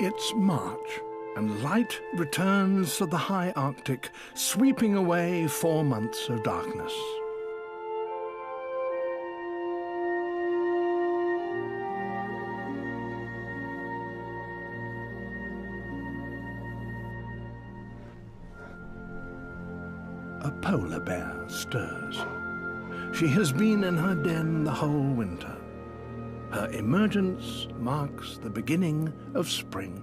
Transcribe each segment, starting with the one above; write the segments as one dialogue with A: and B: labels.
A: It's March, and light returns to the high Arctic, sweeping away 4 months of darkness. A polar bear stirs. She has been in her den the whole winter. Her emergence marks the beginning of spring.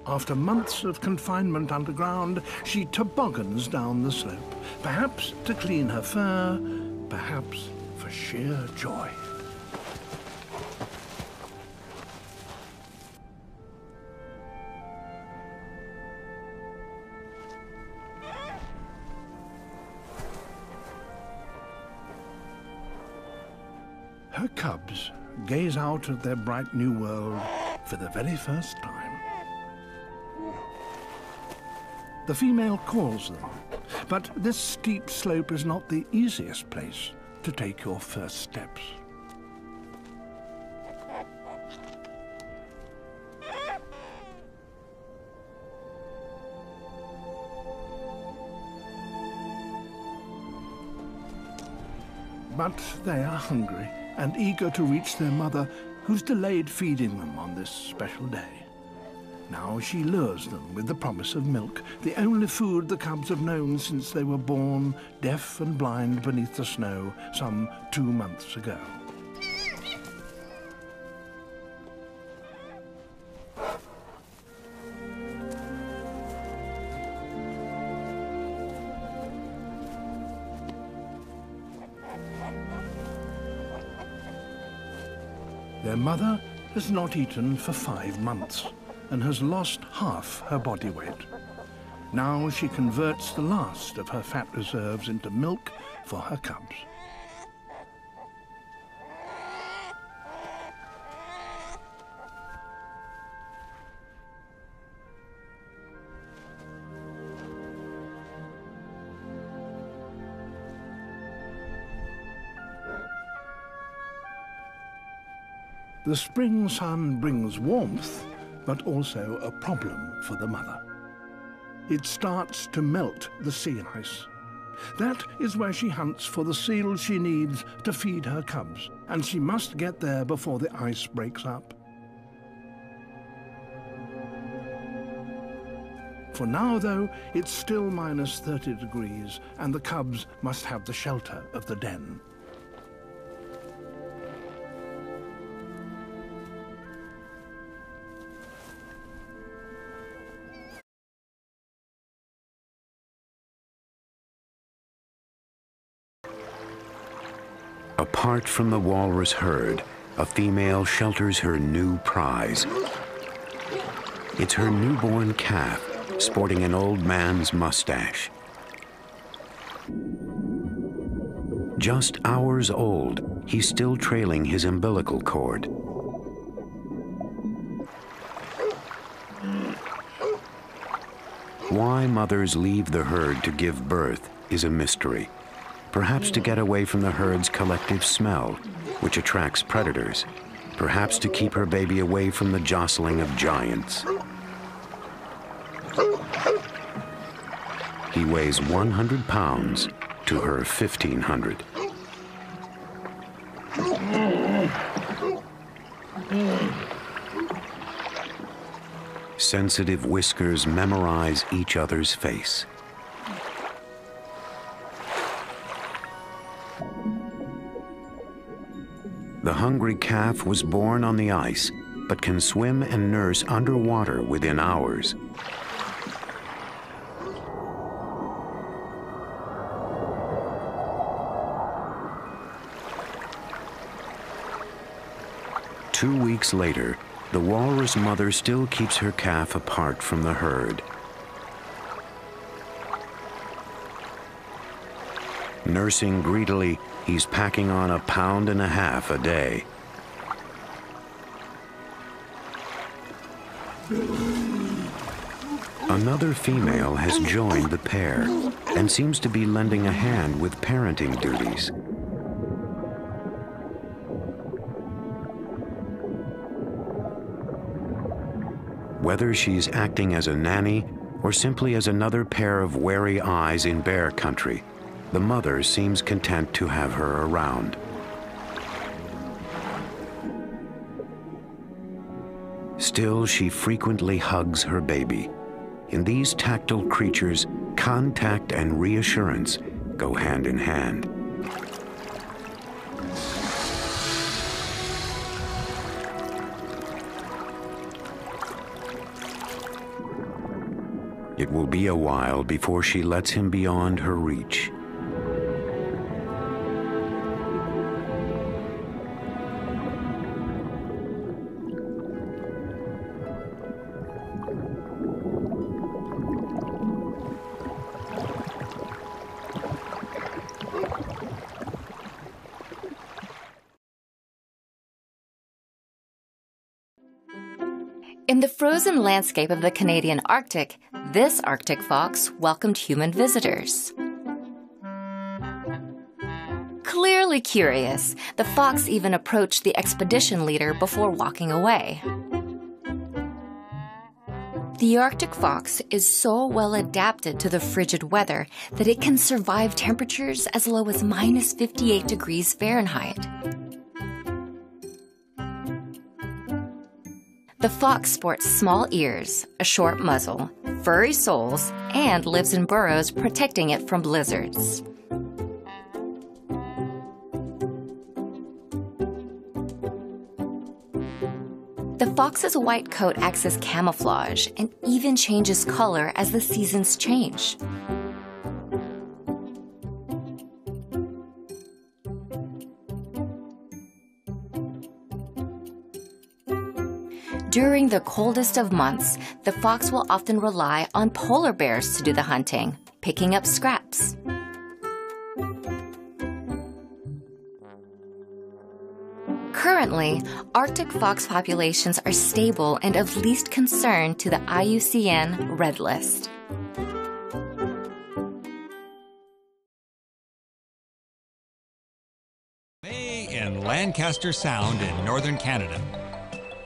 A: After months of confinement underground, she toboggans down the slope, perhaps to clean her fur, perhaps for sheer joy. Her cubs gaze out at their bright new world for the very first time. The female calls them, but this steep slope is not the easiest place to take your first steps. But they are hungry and eager to reach their mother, who's delayed feeding them on this special day. Now she lures them with the promise of milk, the only food the cubs have known since they were born, deaf and blind beneath the snow, some 2 months ago. Their mother has not eaten for 5 months and has lost half her body weight. Now she converts the last of her fat reserves into milk for her cubs. The spring sun brings warmth, but also a problem for the mother. It starts to melt the sea ice. That is where she hunts for the seals she needs to feed her cubs, and she must get there before the ice breaks up. For now, though, it's still minus 30 degrees, and the cubs must have the shelter of the den.
B: Apart from the walrus herd, a female shelters her new prize. It's her newborn calf, sporting an old man's mustache. Just hours old, he's still trailing his umbilical cord. Why mothers leave the herd to give birth is a mystery. Perhaps to get away from the herd's collective smell, which attracts predators. Perhaps to keep her baby away from the jostling of giants. He weighs 100 pounds to her 1,500. Sensitive whiskers memorize each other's face. The hungry calf was born on the ice, but can swim and nurse underwater within hours. Two weeks later, the walrus mother still keeps her calf apart from the herd. Nursing greedily, he's packing on 1.5 pounds a day. Another female has joined the pair and seems to be lending a hand with parenting duties. Whether she's acting as a nanny or simply as another pair of wary eyes in bear country, the mother seems content to have her around. Still, she frequently hugs her baby. In these tactile creatures, contact and reassurance go hand in hand. It will be a while before she lets him beyond her reach.
C: In the frozen landscape of the Canadian Arctic, this Arctic fox welcomed human visitors. Clearly curious, the fox even approached the expedition leader before walking away. The Arctic fox is so well adapted to the frigid weather that it can survive temperatures as low as -58 degrees Fahrenheit. The fox sports small ears, a short muzzle, furry soles, and lives in burrows protecting it from blizzards. The fox's white coat acts as camouflage and even changes color as the seasons change. During the coldest of months, the fox will often rely on polar bears to do the hunting, picking up scraps. Currently, Arctic fox populations are stable and of least concern to the IUCN Red List.
D: May in Lancaster Sound in northern Canada.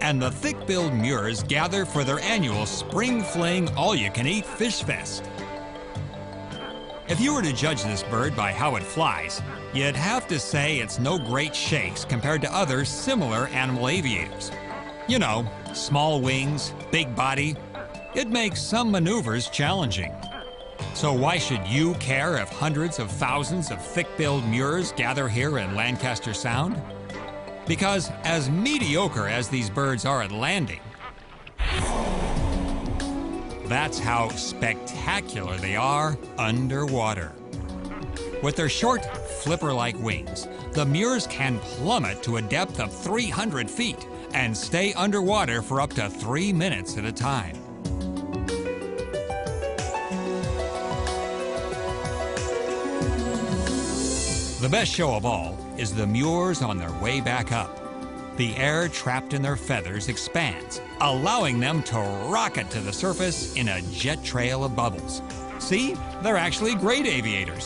D: And the thick-billed Mures gather for their annual Spring Fling All-You-Can-Eat Fish Fest. If you were to judge this bird by how it flies, you'd have to say it's no great shakes compared to other similar animal aviators. You know, small wings, big body. It makes some maneuvers challenging. So why should you care if hundreds of thousands of thick-billed Mures gather here in Lancaster Sound? Because as mediocre as these birds are at landing, that's how spectacular they are underwater. With their short, flipper-like wings, the Mures can plummet to a depth of 300 feet and stay underwater for up to 3 minutes at a time. The best show of all is the Mures on their way back up. The air trapped in their feathers expands, allowing them to rocket to the surface in a jet trail of bubbles. See, they're actually great aviators.